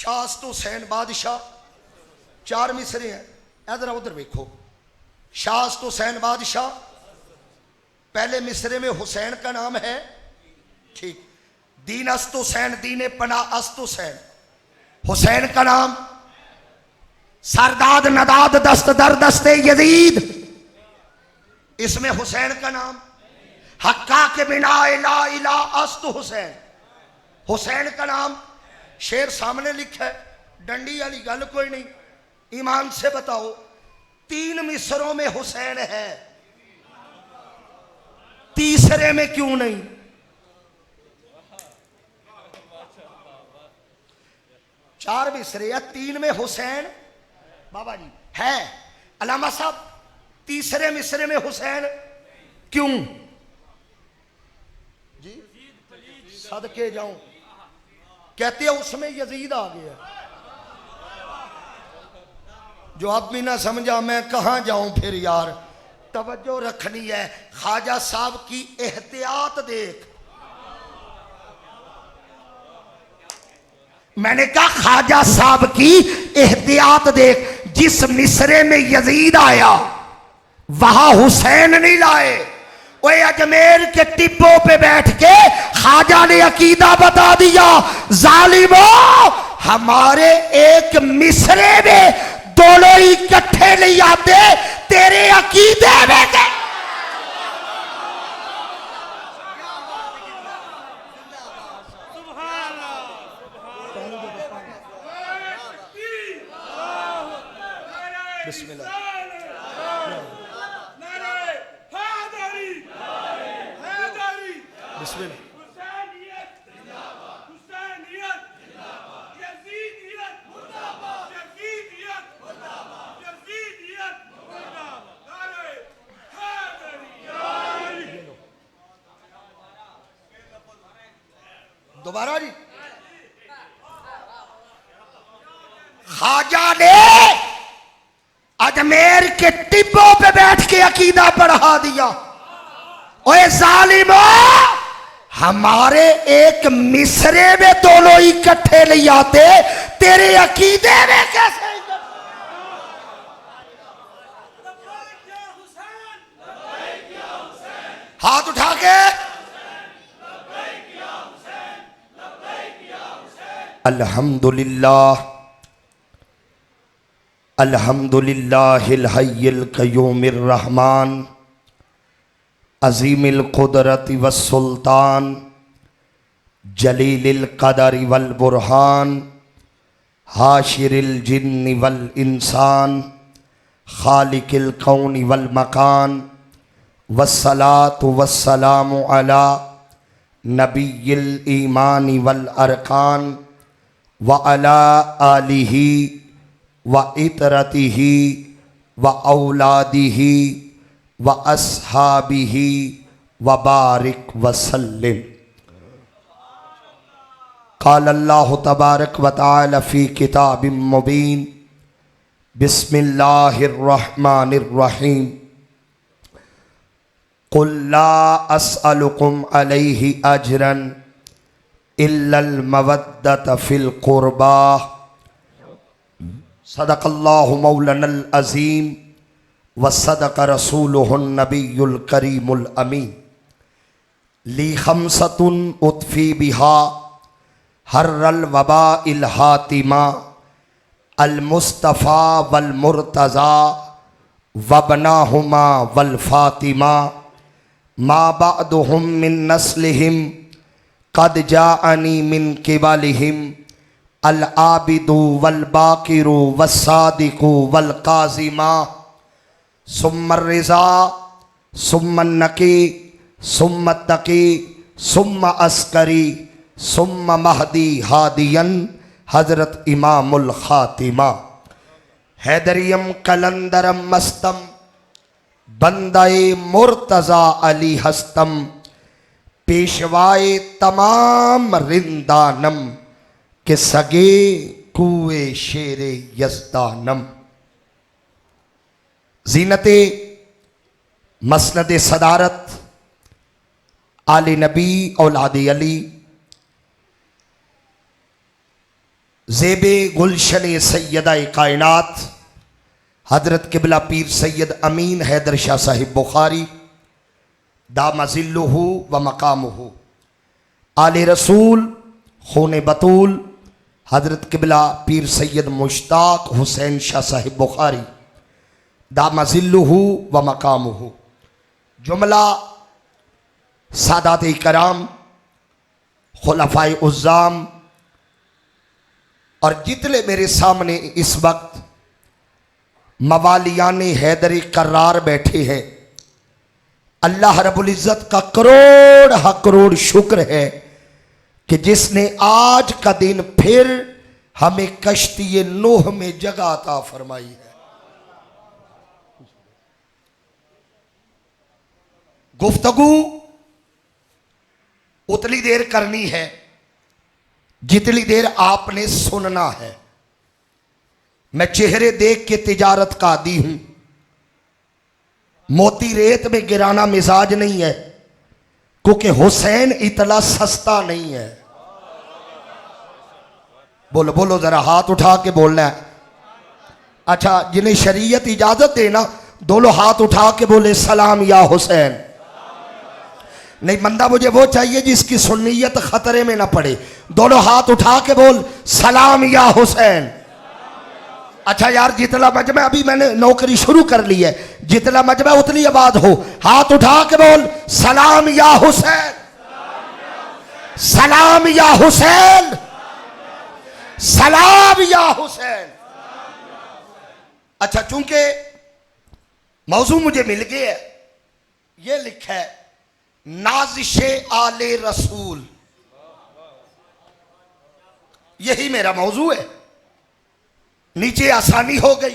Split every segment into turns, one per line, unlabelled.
शास्त हुसैन बादशाह, चार मिसरे हैं, इधर उधर देखो। शास्त हुसैन बादशाह, पहले मिसरे में हुसैन का नाम है, ठीक। दीन अस्त हुसैन, दीन पना अस्त हुसैन, हुसैन का नाम। सरदाद नदाद दस्त दर दस्ते यजीद, इसमें हुसैन का नाम। हक्का के बिना इला इला अस्त हुसैन, हुसैन का नाम। शेर सामने लिखा है, डंडी वाली गल कोई नहीं। ईमान से बताओ, तीन मिसरों में हुसैन है, तीसरे में क्यों नहीं? चार मिसरे या तीन में हुसैन बाबा जी है, अलामा साहब तीसरे मिसरे में हुसैन क्यों? जी सदके जाऊं, कहते हैं उसमें यजीद आ गया। जो अब भी ना समझा मैं कहां जाऊं फिर यार। तवज्जो रखनी है, ख्वाजा साहब की एहतियात देख। मैंने कहा ख्वाजा साहब की एहतियात देख। जिस मिसरे में यजीद आया वहां हुसैन नहीं लाए। वो अजमेर के टिब्बों पे बैठ के ख्वाजा ने अकीदा बता दिया, जालिमो हमारे एक मिसरे में दोनों इकट्ठे नहीं आते, तेरे अकीदे में के। बिस्मिल्लाह। बिस्मिल्लाह। दोबारा जी, ख्वाजा ने अजमेर के टिब्बों पे बैठ के अकीदा पढ़ा दिया। ओए जालिमो हमारे एक मिसरे में दोनों इकट्ठे नहीं आते, तेरे अकीदे में कैसे? हाथ उठा के अल्हम्दुलिल्लाह अल्हम्दुलिल्लाहिल हय्यिल क़य्यूमिर रहमान अज़ीमिल क़ुदरति वस्सुल्तान जलीलिल क़दरि वल बुरहान हाशिरिल जिन्नि वल इंसान खालिकिल कौनि वल मकान वस्सलातु वस्सलामु अला नबिय्यिल ईमानि वल अरकान व अला आलिही व इतरतिही व औलादिही व अस्हाबिही व बारिक वसल्लिम। क़ाल अल्लाहु तबारक व तआला फ़ी किताबिम मुबीन। बिस्मिल्लाहिर रहमानिर रहीम। क़ुल ला अस्अलुकुम अलैहि अजरन इल्लल मवद्दत फ़िल क़ुरबा। सदक़ल्लाहु मौलानल अज़ीम व सदक़ रसूलुहुन नबियुल करीमुल अमीन। ली खमसतुन उत्फ़ी बिहा हर्रल वबाइल हातिमा अल मुस्तफ़ा वल मुर्तज़ा वबनाहुमा वल फ़ातिमा मा बअदुहुम मिन नस्लिहिम क़द जाअनी मिन क़िबलिहिम अल आबिदु वल बाकिरु वस्सादिकु वल काज़िमा सुम्मर रिज़ा सुम्मन नकी सुम्म तकी सुम्म अस्करी सुम्म महदी हादियन हज़रत इमामुल ख़ातिमा। हैदरियम कलंदरम मस्तम बंदाए मुर्तज़ा अली हस्तम पेशवाए तमाम रिंदानम के सगे कुए शेरे यज़दानम। ज़ीनते मसनद सदारत आले नबी औलाद अली ज़ेबे गुलशन सैयदा कायनात हजरत किबला पीर सैयद अमीन हैदर शाह साहिब बुखारी दामजिल्लुहु व मकामुहु आले रसूल खून बतूल हजरत किबला पीर सैयद मुश्ताक हुसैन शाह साहिब बुखारी दामजिल्लुहु व मकामुहु। जुमला सादात कराम खुलफाए उज़्ज़ाम और जितने मेरे सामने इस वक्त मवालियान हैदर कर्रार बैठे हैं, अल्लाह रब्बुल इज़्ज़त का करोड़ शुक्र है कि जिसने आज का दिन फिर हमें कश्ती नूह में जगह अता फरमाई है। गुफ्तगू उतनी देर करनी है जितनी देर आपने सुनना है। मैं चेहरे देख के तिजारत का आदी हूं, मोती रेत में गिराना मिजाज नहीं है, क्योंकि हुसैन इतना सस्ता नहीं है। बोलो बोलो जरा, हाथ उठा के बोलना है। अच्छा, जिन्हें शरीयत इजाजत देना दोनों हाथ उठा के बोले सलाम या हुसैन। नहीं, बंदा मुझे वो चाहिए जिसकी सुन्नियत खतरे में ना पड़े। दोनों हाथ उठा के बोल सलाम या हुसैन। अच्छा यार, जितना मजमा, अभी मैंने नौकरी शुरू कर ली है, जितना मजमा उतनी आबाद हो। हाथ उठा के बोल सलाम या हुसैन, सलाम या हुसैन, सलाम या हुसैन। अच्छा, चूंकि मौजू मुझे मिल गया है, ये लिखा है नाज़िशे आले रसूल, यही मेरा मौजू है। नीचे आसानी हो गई,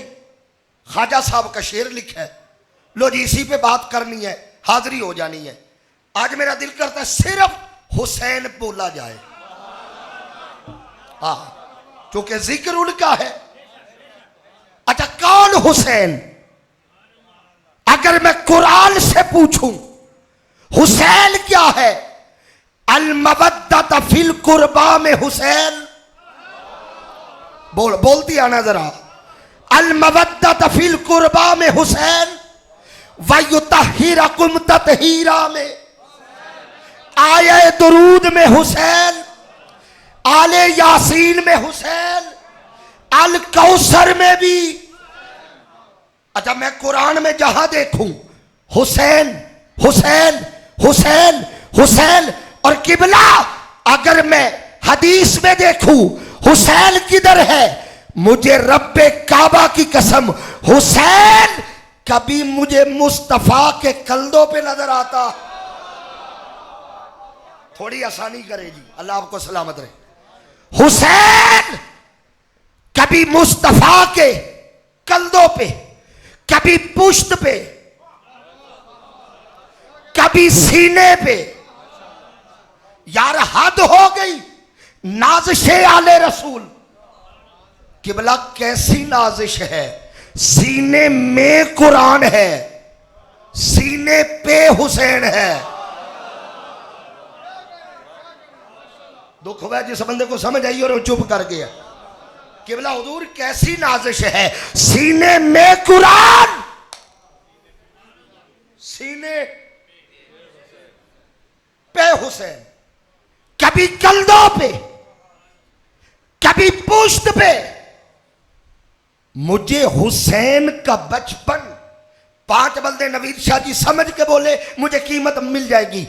ख्वाजा साहब का शेर लिखा है, लो जी इसी पे बात करनी है, हाजिरी हो जानी है। आज मेरा दिल करता है सिर्फ हुसैन बोला जाए, हाँ, क्योंकि जिक्र उनका है। अच्छा, कौन हुसैन? अगर मैं कुरान से पूछूं हुसैन क्या है, अल मवद्दत फिल कुर्बा में हुसैन, बोलती आना जरा, अल मवद्दत फिल कुर्बा में हुसैन व युतहिरकुम ततहीरा में, आये दुरूद में हुसैन, आले यासीन में हुसैन, अल कौसर में भी। अच्छा, मैं कुरान में जहां देखूं हुसैन हुसैन हुसैन हुसैन, और किबला अगर मैं हदीस में देखूं हुसैन किधर है, मुझे रब्बे काबा की कसम हुसैन कभी मुझे मुस्तफा के कल्दों पे नजर आता। थोड़ी आसानी करेगी, अल्लाह आपको सलामत रहे। हुसैन कभी मुस्तफा के कल्दों पे, कभी पुश्त पे, कभी सीने पे। यार हद हो गई, नाज़िशे आले रसूल। किबला कैसी नाजिश है, सीने में कुरान है, सीने पे हुसैन है। दुख हुआ जिस बंदे को समझ आई और वो चुप कर गया। किबला हुजूर कैसी नाजिश है, सीने में कुरान, सीने पे हुसैन, कभी कल्दों पे, कभी पुश्त पे। मुझे हुसैन का बचपन, 5 बंदे नवीद शाह जी समझ के बोले मुझे कीमत मिल जाएगी।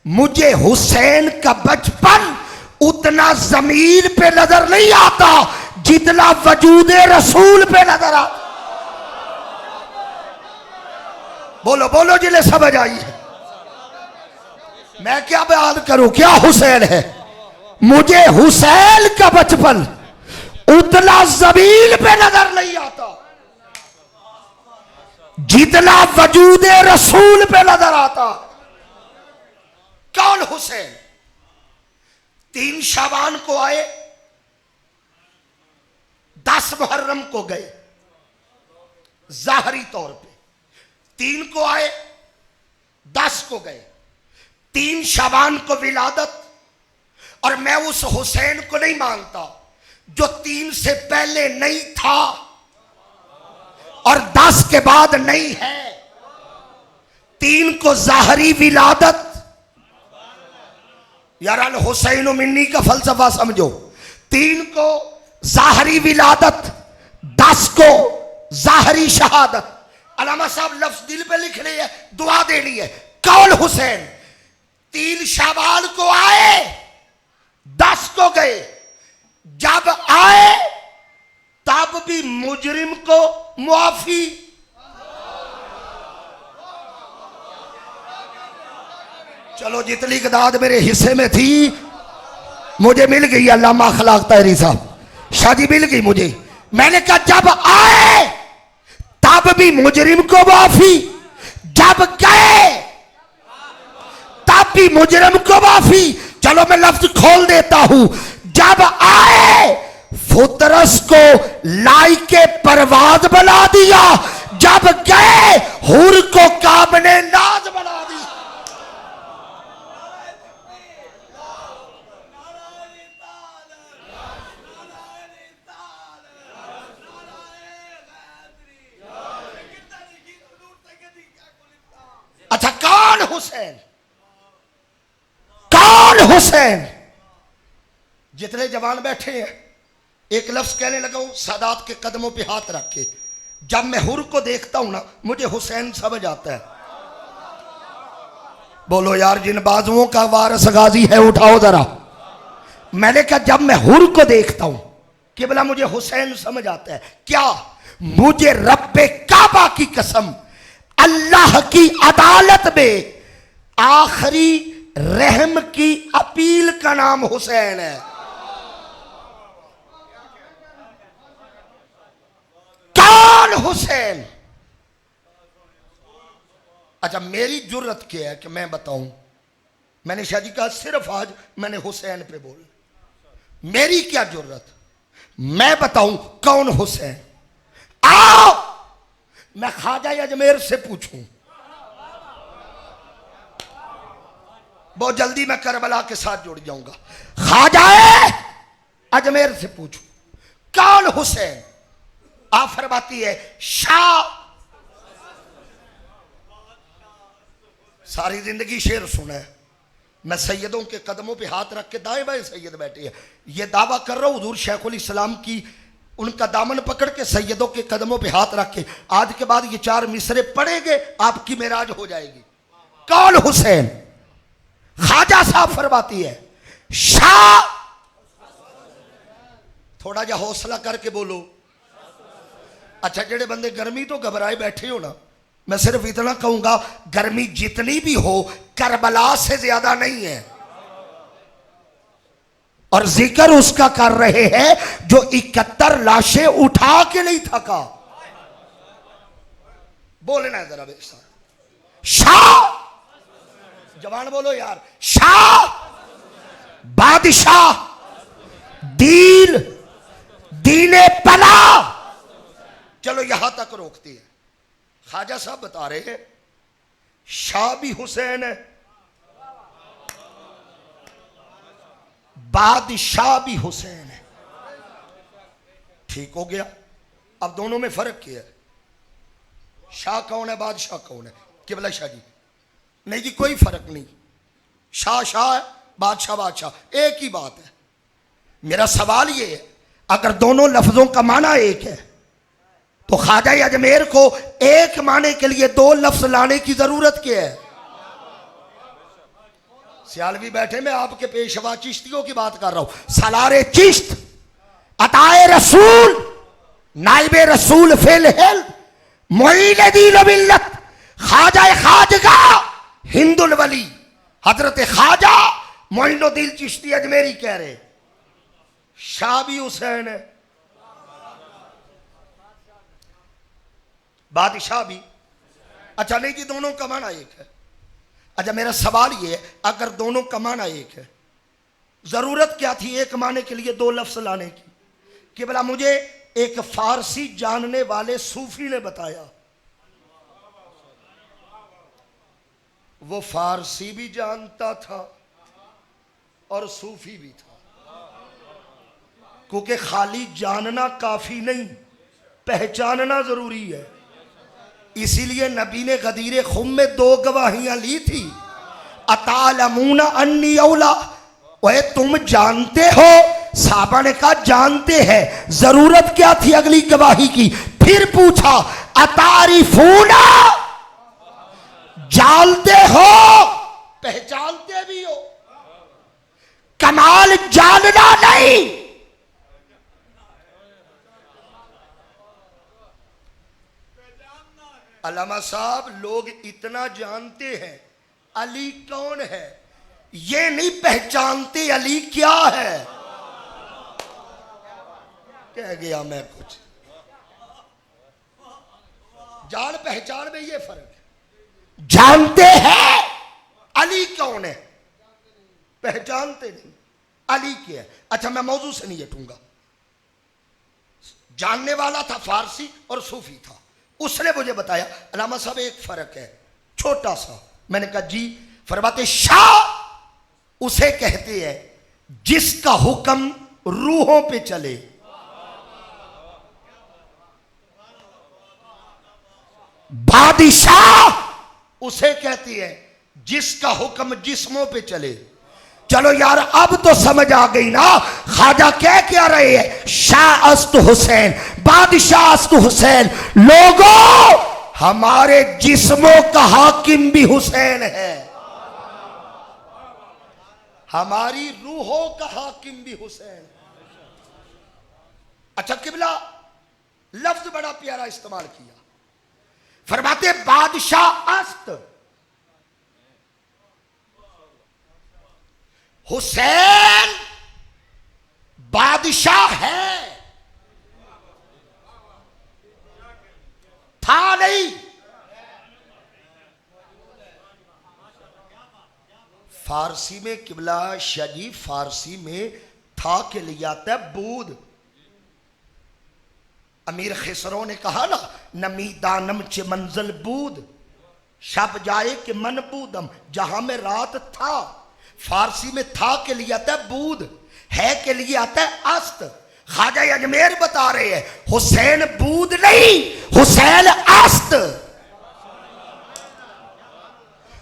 मुझे हुसैन का बचपन उतना जमीन पे नजर नहीं आता जितना वजूदे रसूल पे नजर आता। बोलो बोलो जिन्हें समझ आई है। मैं क्या बयान करूं, क्या हुसैन है। मुझे हुसैन का बचपन उतना जमीन पे नजर नहीं आता जितना वजूदे रसूल पे नजर आता। कौन हुसैन? 3 शाबान को आए, 10 मुहर्रम को गए जाहरी तौर पे, 3 को आए 10 को गए, 3 शाबान को विलादत। और मैं उस हुसैन को नहीं मानता जो 3 से पहले नहीं था और 10 के बाद नहीं है। 3 को ज़ाहरी विलादत, यार अल हुसैन मिन्नी का फलसफा समझो। 3 को ज़ाहरी विलादत, 10 को ज़ाहरी शहादत। अलामा साहब लफ्ज दिल पे लिख रहे हैं, दुआ देनी है। कौन हुसैन? 3 शाबाल को आए, 10 को गए। जब आए तब भी मुजरिम को मुआफी। चलो जितनी कदाद मेरे हिस्से में थी मुझे मिल गई। अल्लामा अखलाक ताहरी साहब शादी मिल गई मुझे। मैंने कहा जब आए तब भी मुजरिम को माफी, जब गए तब भी मुजरिम को माफी। चलो मैं लफ्ज खोल देता हूं। जब आए फुतरस को लाइके परवाज बना दिया, जब गए हुर को काबने नाज बना दिया। अच्छा कौन हुसैन? कौन हुसैन? जितने जवान बैठे हैं एक लफ्ज कहने लगा हूं, सादात के कदमों पे हाथ रख के। जब मैं हुर को देखता हूं ना मुझे हुसैन समझ आता है। बोलो यार जिन बाजुओं का वारस गाजी है उठाओ जरा। मैंने कहा जब मैं हुर को देखता हूं कि बोला मुझे हुसैन समझ आता है। क्या? मुझे रब्बे काबा की कसम, अल्लाह की अदालत में आखिरी रहम की अपील का नाम हुसैन है। कौन हुसैन? अच्छा मेरी जुर्रत क्या है कि मैं बताऊं? मैंने शादी कहा सिर्फ आज मैंने हुसैन पे बोल। मेरी क्या जुर्रत? मैं बताऊं कौन हुसैन? आओ मैं ख्वाजा अजमेर से पूछूं। बहुत जल्दी मैं करबला के साथ जुड़ जाऊंगा। ख्वाजा अजमेर से पूछूं कौन हुसैन? आप फरमाती है शाह। सारी जिंदगी शेर सुना है। मैं सैयदों के कदमों पे हाथ रख के, दाएं बाएं सैयद बैठे हैं, ये दावा कर रहा हूं हुजूर शेखुल इस्लाम की उनका दामन पकड़ के सैयदों के कदमों पे हाथ रख के आज के बाद ये 4 मिसरे पढ़ेंगे आपकी मेराज हो जाएगी। कौन हुसैन? ख्वाजा साहब फरमाती है शाह। थोड़ा जा हौसला करके बोलो। अच्छा जेड़े बंदे गर्मी तो घबराए बैठे हो ना, मैं सिर्फ इतना कहूंगा गर्मी जितनी भी हो करबला से ज्यादा नहीं है। और जिक्र उसका कर रहे हैं जो 71 लाशें उठा के नहीं थका। बोलना है जरा बेसा। शाह जवान बोलो यार। शाह बादशाह दीन दीने पला। चलो यहां तक रोकती है। ख्वाजा साहब बता रहे हैं शाह भी हुसैन है, बादशाह भी हुसैन है। ठीक हो गया। अब दोनों में फर्क क्या है? शाह कौन है, बादशाह कौन है? किबला शाह जी नहीं जी कोई फर्क नहीं। शाह शाह है, बादशाह बादशाह, एक ही बात है। मेरा सवाल ये है अगर दोनों लफ्जों का माना एक है तो ख्वाजा अजमेर को एक माने के लिए 2 लफ्ज लाने की जरूरत क्या है? सियालवी बैठे, मैं आपके पेशवा चिश्तियों की बात कर रहा हूं। सलारे चिश्त, अताए रसूल, नाइबे रसूल फिल हिल, मुईन दीन मिल्लत, ख्वाजा खाजगा हिंदुल वली हजरत ख्वाजा मोइनुद्दीन चिश्ती अजमेरी कह रहे शाह भी हुसैन है, बादशाह भी। अच्छा नहीं जी दोनों का माना एक है। अच्छा मेरा सवाल ये है अगर दोनों का माना एक है जरूरत क्या थी एक माने के लिए 2 लफ्ज लाने की? कि भला मुझे एक फारसी जानने वाले सूफी ने बताया, वो फारसी भी जानता था और सूफी भी था। क्योंकि खाली जानना काफी नहीं, पहचानना जरूरी है। इसीलिए नबी ने गदीर खुम में 2 गवाहियां ली थी। अतालमूना अन्नी औला, ओए तुम जानते हो? साहबा ने कहा जानते हैं। जरूरत क्या थी अगली गवाही की? फिर पूछा अतारिफूना, जानते हो? पहचानते भी हो? कमाल जानना नहीं, अल्लामा साहब लोग इतना जानते हैं अली कौन है, ये नहीं पहचानते अली क्या है। कह गया मैं कुछ, जान पहचान में ये फर्क है। जानते हैं अली कौन है, पहचानते नहीं अली क्या है। अच्छा मैं मौजू से नहीं हटूंगा। जानने वाला था फारसी और सूफी था, उसने मुझे बताया अल्लामा साहब एक फर्क है छोटा सा। मैंने कहा जी। फरमाते शाह उसे कहते हैं जिसका हुक्म रूहों पे चले, बादशाह उसे कहती है जिसका हुक्म जिस्मों पे चले। चलो यार अब तो समझ आ गई ना ख्वाजा क्या रहे हैं? शाह अस्त हुसैन, बादशाह अस्त हुसैन। लोगों हमारे जिस्मों का हाकिम भी हुसैन है, हमारी रूहों का हाकिम भी हुसैन। अच्छा किबला लफ्ज बड़ा प्यारा इस्तेमाल किया। फरमाते बादशाह अस्त, हुसैन बादशाह है, था नहीं। फारसी में किबला शाजी, फारसी में था के लिए आता है बूद। अमीर खिसरो ने कहा ना नमी दानम चे मंजिल बूद, शब जाए कि मन बूदम, जहां में रात था। फारसी में था के लिए आता है बूद, है के लिए आता है अस्त। ख्वाजा अजमेर बता रहे हैं हुसैन बूद नहीं, हुसैन अस्त।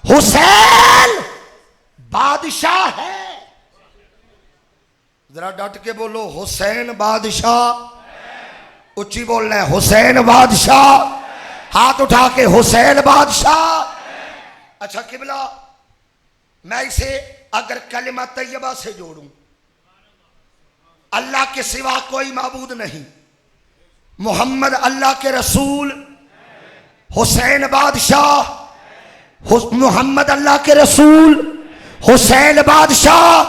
हुसैन बादशाह है। जरा डट के बोलो हुसैन बादशाह। उच्ची बोलना है हुसैन बादशाह। हाथ उठा के हुसैन बादशाह। अच्छा किबला मैं इसे अगर कलिमा तैयबा से जोड़ूं, अल्लाह के सिवा कोई माबूद नहीं, मोहम्मद अल्लाह के रसूल, हुसैन बादशाह, मोहम्मद अल्लाह के रसूल, हुसैन बादशाह,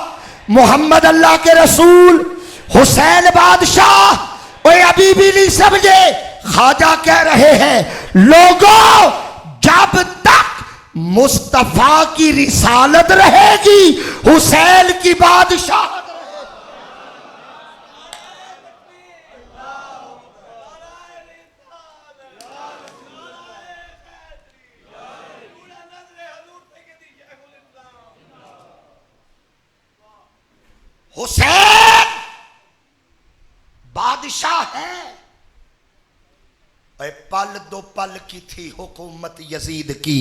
मोहम्मद अल्लाह के रसूल, हुसैन बादशाह। ओए अभी भी नहीं समझे? ख्वाजा कह रहे हैं लोगों जब तक मुस्तफा की रिसालत रहेगी हुसैन की बादशाहत हुसैन बादशाह है। पल दो पल की थी हुकूमत यजीद की,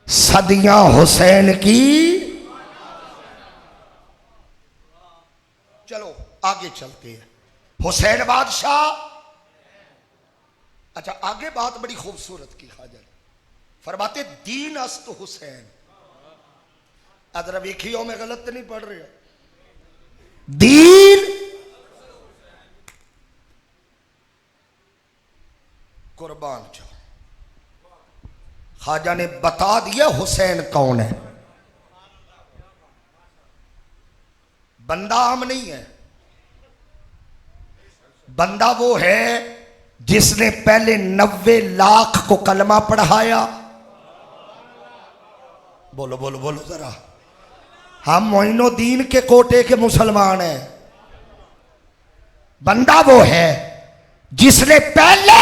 सदियां हुसैन की। चलो आगे चलते हैं। हुसैन बादशाह। अच्छा आगे बात बड़ी खूबसूरत की ख्वाजा फरमाते दीन अस्त हुसैन। अदर वेखियो मैं गलत तो नहीं पढ़ रहा। दीन कुर्बान जाओ। ख्वाजा ने बता दिया हुसैन कौन है। बंदा आम नहीं है, बंदा वो है जिसने पहले 90 लाख को कलमा पढ़ाया। बोलो बोलो बोलो जरा। हम मोइनुद्दीन के कोटे के मुसलमान हैं। बंदा वो है जिसने पहले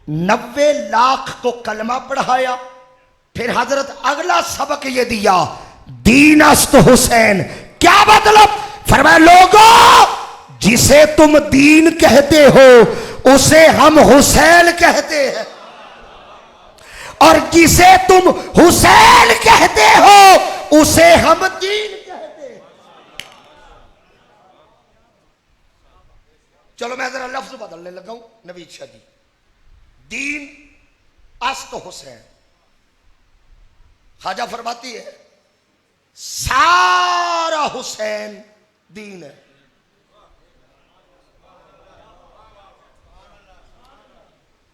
90 लाख को कलमा पढ़ाया, फिर हजरत अगला सबक ये दिया दीन अस्त हुसैन। क्या मतलब? फरमाया लोगों जिसे तुम दीन कहते हो उसे हम हुसैन कहते हैं, और जिसे तुम हुसैन कहते हो उसे हम दीन कहते हैं। चलो मैं जरा लफ्ज बदलने लगा हूं। नवीद शाह जी, दीन अस्त हुसैन, ख्वाजा फरमाती है सारा हुसैन दीन है।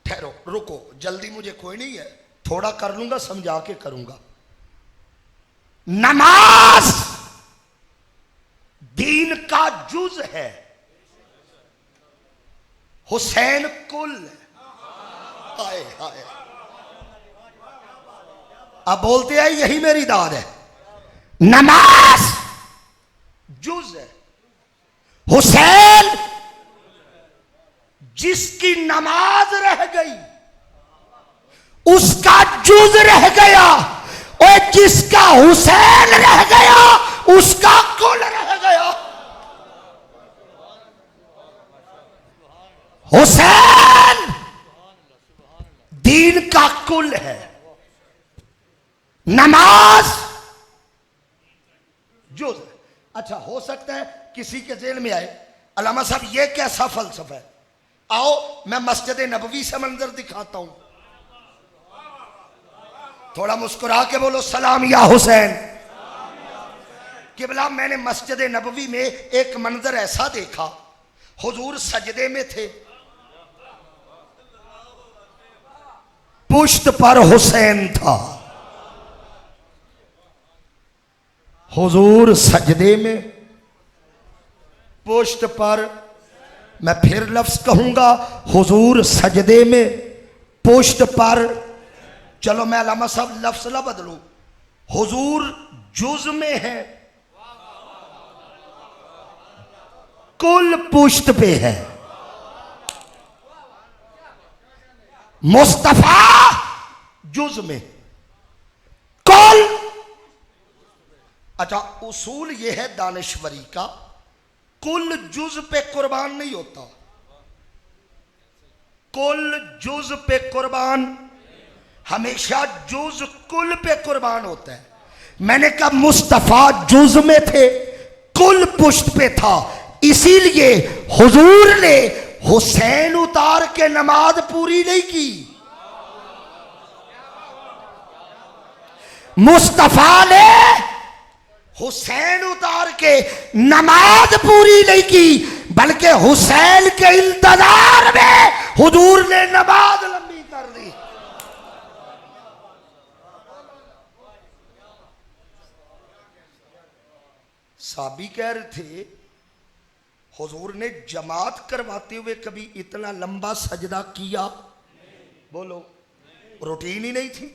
ठहरो, रुको, जल्दी मुझे कोई नहीं है, थोड़ा कर लूंगा, समझा के करूंगा। नमाज दीन का जुज है, हुसैन कुल है। हाय हाय, अब बोलते हैं यही मेरी दाद है। नमाज जुज है, हुसैन जिसकी नमाज रह गई उसका जुज रह गया, और जिसका हुसैन रह गया उसका कुल रह गया। हुसैन दीन का कुल है, नमाज जुज। अच्छा, हो सकता है किसी के जेल में आए, अल्लामा साहब ये कैसा फलसफा है, आओ मैं मस्जिद नबवी से मंजर दिखाता हूं, थोड़ा मुस्कुरा के बोलो सलाम या हुसैन। किबला, मैंने मस्जिद नबवी में एक मंजर ऐसा देखा, हुजूर सजदे में थे, पुश्त पर हुसैन था। हुजूर सजदे में, पुश्त पर, मैं फिर लफ्ज कहूंगा, हुजूर सजदे में, पुश्त पर। चलो मैं अल्लामा साहब लफ्ज ना बदलू, हुजूर जुज में है, कुल पुश्त पे है। मुस्तफा जुज में, कुल। अच्छा, उसूल यह है दानिश्वरी का, कुल जुज पे कुर्बान नहीं होता, कुल जुज पे कुर्बान, हमेशा जुज कुल पे कुर्बान होता है। मैंने कहा मुस्तफा जुज में थे, कुल पुश्त पे था, इसीलिए हुजूर ने हुसैन उतार के नमाज पूरी नहीं की। मुस्तफा ने हुसैन उतार के नमाज पूरी नहीं की, बल्कि हुसैन के इंतजार में हुजूर ने नमाज लंबी कर दी। साबी कह रहे थे हुजूर ने जमात करवाते हुए कभी इतना लंबा सजदा किया? बोलो, रूटीन ही नहीं थी।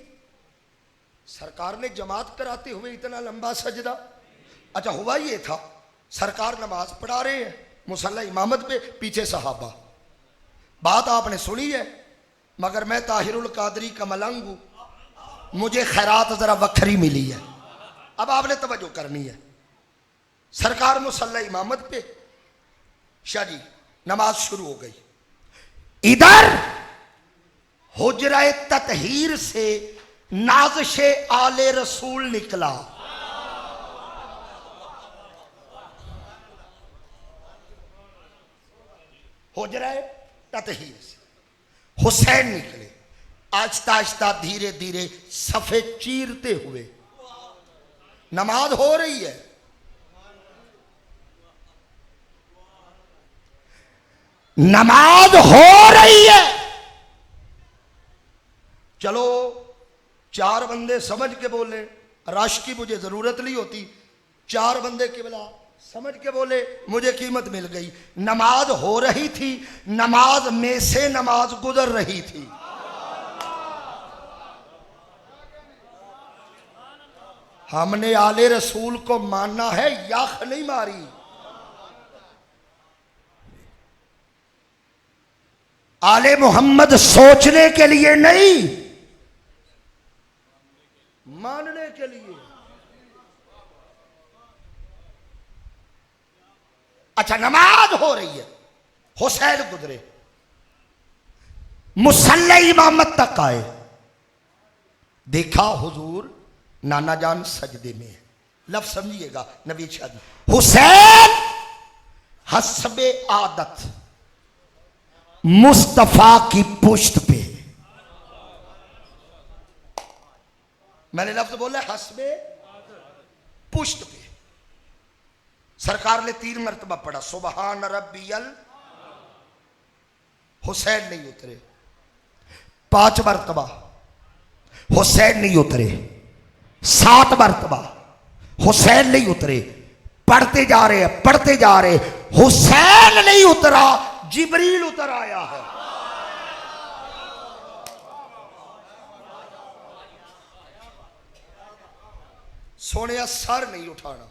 सरकार ने जमात कराते हुए इतना लंबा सजदा? अच्छा, हुआ ये था, सरकार नमाज पढ़ा रहे हैं मुसल्ला इमामत पे, पीछे सहाबा। बात आपने सुनी है, मगर मैं ताहिरुल कादरी का मलंग हूं, मुझे खैरात जरा वखरी मिली है। अब आपने तवज्जो करनी है। सरकार मुसल्ला इमामत पे, शाह जी नमाज शुरू हो गई। इधर हुजरा ततहीर से नाज़िशे आले रसूल निकला। हुजरा ततहीर से हुसैन निकले, आहिस्ता आहिस्ता धीरे धीरे सफे चीरते हुए। नमाज हो रही है, नमाज हो रही है। चलो 4 बंदे समझ के बोले, रश की मुझे जरूरत नहीं होती, 4 बंदे किबला समझ के बोले, मुझे कीमत मिल गई। नमाज हो रही थी, नमाज में से नमाज गुजर रही थी। हमने आले रसूल को मानना है, याख नहीं मारी। आले मोहम्मद सोचने के लिए नहीं, मानने के लिए। अच्छा नमाज हो रही है, हुसैन गुजरे, मुसल्ले इमामत तक आए, देखा हुजूर नाना जान सजदे में है। लफ्ज समझिएगा नबी शादी, हुसैन हस्बे आदत मुस्तफा की पुश्त पे, मैंने लफ्ज बोला हस्बे पुश्त पे। सरकार ने 3 मरतबा पढ़ा सुबहान रब्बियल, हुसैन नहीं उतरे। 5 मरतबा हुसैन नहीं उतरे। 7 मरतबा हुसैन नहीं उतरे। पढ़ते जा रहे हैं, पढ़ते जा रहे, हुसैन नहीं उतरा, जिब्रील उतर आया है। सोनिया सर नहीं उठाना।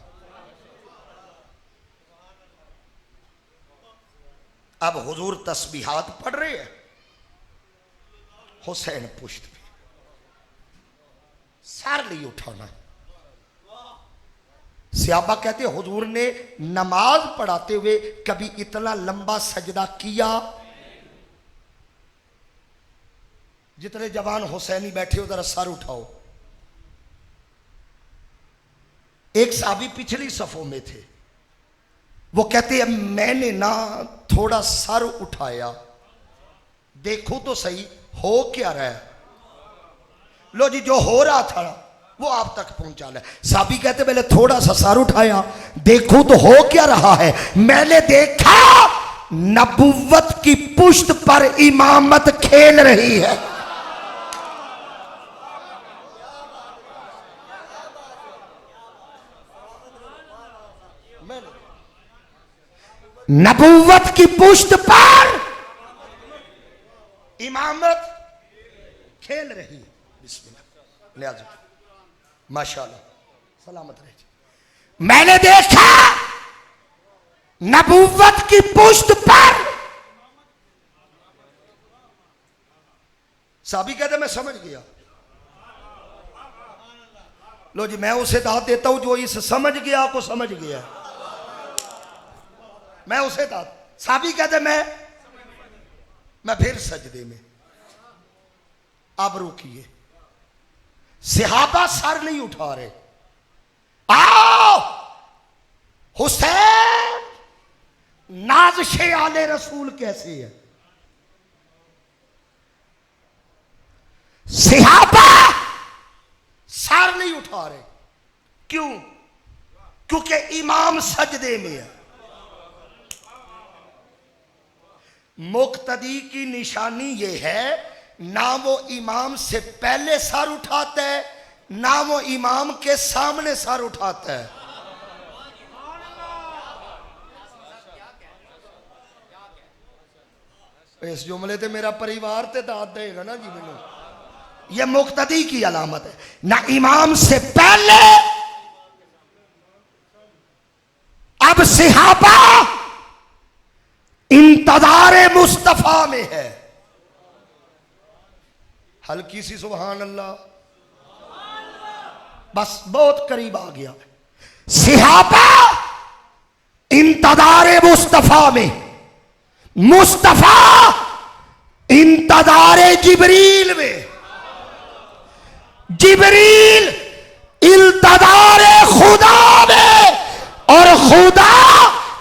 अब हुजूर तस्बीहात पढ़ रहे हैं, हुसैन पुश्त पे, सर नहीं उठाना। सहाबा कहते हुजूर ने नमाज पढ़ाते हुए कभी इतना लंबा सजदा किया। जितने जवान हुसैनी बैठे हो जरा सर उठाओ। एक साहबी पिछली सफों में थे, वो कहते हैं मैंने ना थोड़ा सर उठाया, देखो तो सही हो क्या रहा है। लो जी, जो हो रहा था वो आप तक पहुंचा ले। साहबी कहते मैंने थोड़ा सा सर उठाया, देखो तो हो क्या रहा है। मैंने देखा नबुव्वत की पुश्त पर इमामत खेल रही है। नबुव्वत की पुश्त पर इमामत खेल रही है। बिस्मिल्लाह, ले आजा, माशाल्लाह, सलामत रहे। मैंने देखा नबुव्वत की पुश्त पर, साहबी कहते मैं समझ गया। लो जी, मैं उसे दाद देता हूं जो इस समझ गया को समझ गया। मैं उसे दाद, साहबी कहते मैं फिर सजदे में। अब रुकिए, सहाबा सर नहीं उठा रहे। आओ हुसैन, नाज़िशे आले रसूल कैसे है। सहाबा सर नहीं उठा रहे, क्यों? क्योंकि इमाम सजदे में है। मुक्तदी की निशानी यह है, ना वो इमाम से पहले सर उठाता है, ना वो इमाम के सामने सर उठाता है। इस जुमले ते मेरा परिवार ते दाद देगा ना जी मैनू। यह मुक्तदी की अलामत है, ना इमाम से पहले। अब सहाबा इंतजारे मुस्तफा में है। हल्की सी सुभान अल्लाह, बस बहुत करीब आ गया। सहाबा इंतजारे मुस्तफा में, मुस्तफा इंतजारे जिब्रील में, जिब्रील इंतजारे खुदा में, और खुदा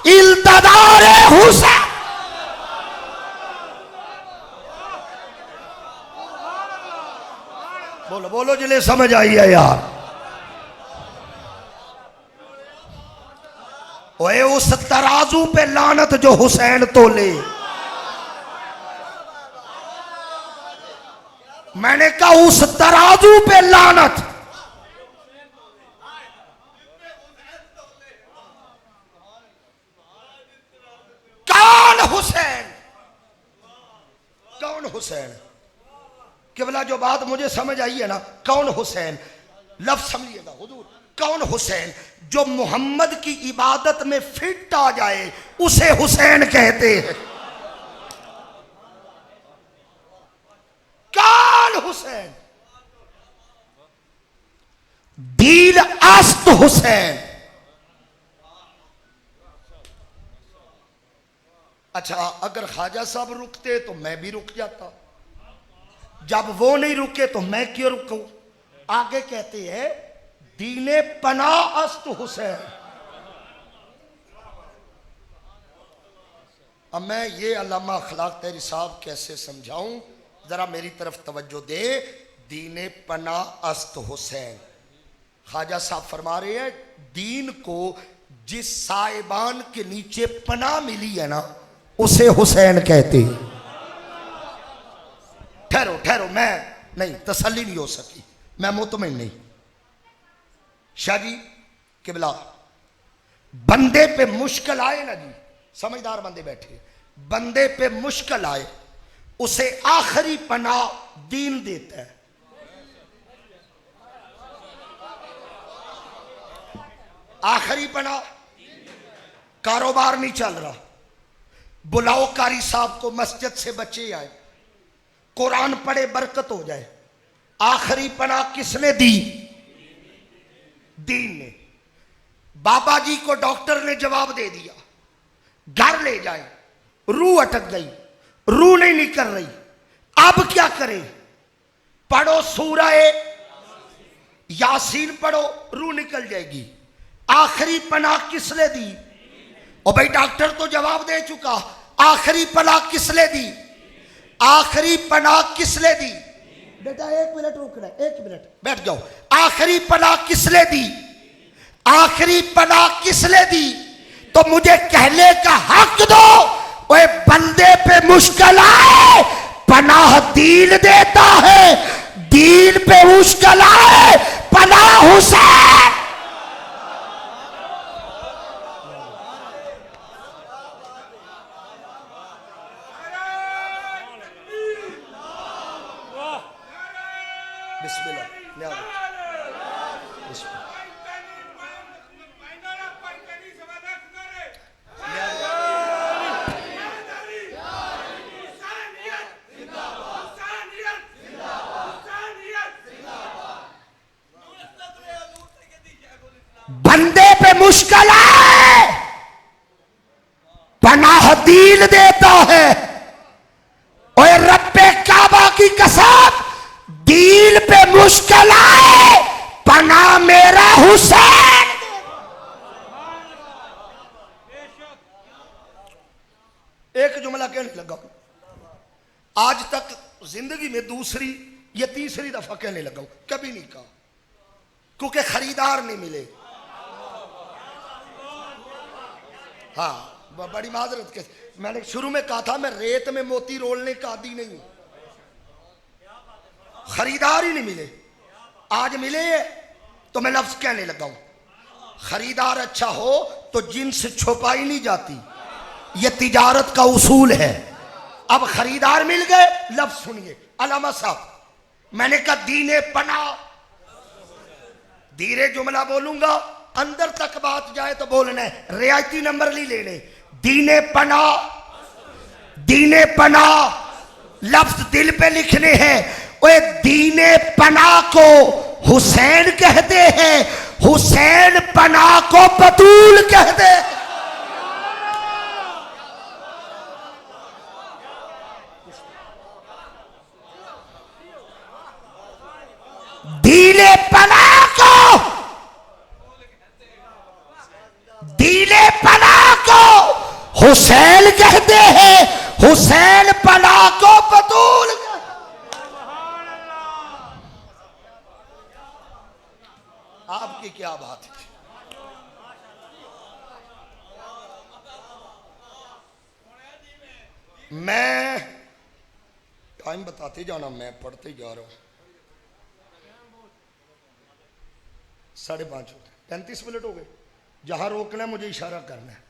इंतजारे हुसैन। बोलो बोलो जिले समझ आई है यार। ओए उस तराजू पे लानत जो हुसैन तोले। मैंने कहा उस तराजू पे लानत। कौन हुसैन, कौन हुसैन? केवला जो बात मुझे समझ आई है ना, कौन हुसैन, लफ्ज समझिएगा हुजूर, कौन हुसैन? जो मोहम्मद की इबादत में फिट आ जाए उसे हुसैन कहते हैं। कौन हुसैन? दीन अस्त हुसैन। अच्छा, अगर ख्वाजा साहब रुकते तो मैं भी रुक जाता, जब वो नहीं रुके तो मैं क्यों रुकूं? आगे कहते हैं दीने पना अस्त हुसैन। अब मैं ये अल्लामा अखलाक तहरी साहब कैसे समझाऊं, जरा मेरी तरफ तवज्जो दे। दीने पना अस्त हुसैन, ख्वाजा साहब फरमा रहे हैं दीन को जिस साहिबान के नीचे पना मिली है ना, उसे हुसैन कहते हैं। ठहरो ठहरो, मैं नहीं, तसल्ली नहीं हो सकी, मैं मुतमिन नहीं। शाह जी किबला, बंदे पे मुश्किल आए ना जी, समझदार बंदे बैठे, बंदे पे मुश्किल आए, उसे आखिरी पनाह दीन देता है। आखिरी पनाह, कारोबार नहीं चल रहा, बुलाओ कारी साहब को, मस्जिद से बच्चे आए, कुरान पढ़े, बरकत हो जाए। आखिरी पनाह किसने दी? दीन ने। बाबा जी को डॉक्टर ने जवाब दे दिया, घर ले जाए, रूह अटक गई, रूह नहीं निकल रही, अब क्या करें? पढ़ो सूरह यासीन पढ़ो, रूह निकल जाएगी। आखिरी पनाह किसने दी? और भाई डॉक्टर तो जवाब दे चुका, आखिरी पनाह किसने दी? आखिरी पनाह किसने दी? बेटा 1 मिनट रुकना, 1 मिनट बैठ जाओ। आखिरी पनाह किसने दी? आखिरी पनाह किसने दी? तो मुझे कहने का हक दो। ओए बंदे पे मुश्किल आए, पनाह दीन देता है, दीन पे मुश्किल आए, पनाह हुसैन। बिस्मिल्लाह, बंदे पे मुश्किल आए, पनाह दीन देता है। और रब्बे काबा की कसम, दीन पे मुश्किल आए, पनाह मेरा हुसैन। एक जुमला कहने लगा, आज तक जिंदगी में दूसरी या तीसरी दफा कहने लगा हूं, कभी नहीं कहा, क्योंकि खरीदार नहीं मिले। हाँ, बड़ी माजरत के, मैंने शुरू में कहा था मैं रेत में मोती रोलने का आदी नहीं हूं, खरीदार ही नहीं मिले। आज मिले तो मैं लफ्ज कहने लगा हूं, खरीदार अच्छा हो तो जिन्स छुपाई नहीं जाती, यह तिजारत का उसूल है। अब खरीदार मिल गए, लफ्ज सुनिए अल्लामा साहब, मैंने कहा दीने पनाह, धीरे जुमला बोलूंगा, अंदर तक बात जाए तो बोलना है, रियायती नंबर नहीं लेने। दीने पनाह, दीने पनाह लफ्ज दिल पे लिखने हैं। ओए दीने पनाह को हुसैन कहते हैं, हुसैन पनाह को बतूल कहते हैं। दीने पनाह को, दीने पनाह को हुसैन कहते हैं, हुसैन पनाह को बतूल। आपकी क्या बात है? मैं टाइम बताते जाना, मैं पढ़ते जा रहा हूं। 5:30 35 मिनट हो गए। जहां रोकना है मुझे इशारा करना है।